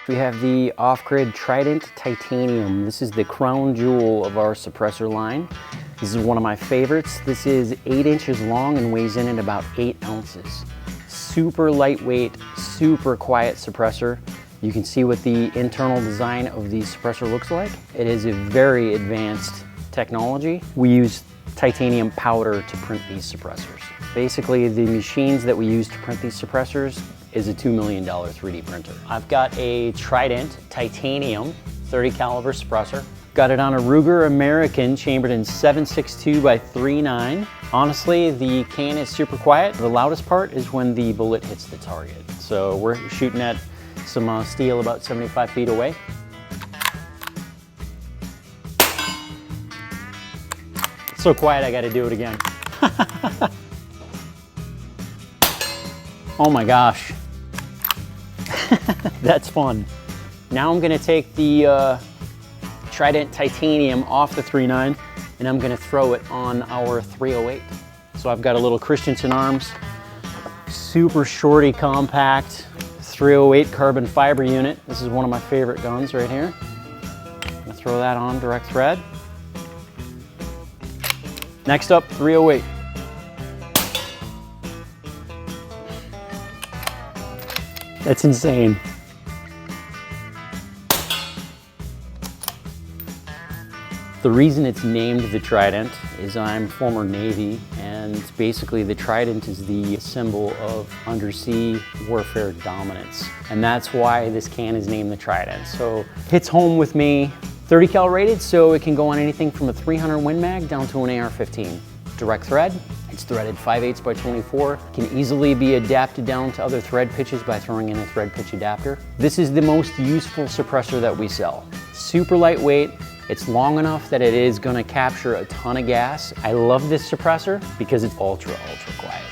we have the off-grid Trident Titanium. This is the crown jewel of our suppressor line. This is one of my favorites. This is 8 inches long and weighs in at about 8 ounces. Super lightweight, super quiet suppressor. You can see what the internal design of the suppressor looks like. It is a very advanced technology. We use titanium powder to print these suppressors. Basically, the machines that we use to print these suppressors is a $2 million 3D printer. I've got a Trident Titanium 30 caliber suppressor. Got it on a Ruger American chambered in 7.62 by 3.9. Honestly, the can is super quiet. The loudest part is when the bullet hits the target. So we're shooting at some steel about 75 feet away. It's so quiet, I gotta do it again. Oh my gosh. That's fun. Now I'm gonna take the Trident Titanium off the 3.9 and I'm gonna throw it on our 308. So I've got a little Christensen Arms, super shorty compact 308 carbon fiber unit. This is one of my favorite guns right here. I'm gonna throw that on direct thread. Next up, 308. That's insane. The reason it's named the Trident is I'm former Navy, and basically the Trident is the symbol of undersea warfare dominance. And that's why this can is named the Trident. So hits home with me. 30 cal rated, so it can go on anything from a 300 Win Mag down to an AR-15. Direct thread, it's threaded 5/8 by 24. Can easily be adapted down to other thread pitches by throwing in a thread pitch adapter. This is the most useful suppressor that we sell. Super lightweight, it's long enough that it is gonna capture a ton of gas. I love this suppressor because it's ultra quiet.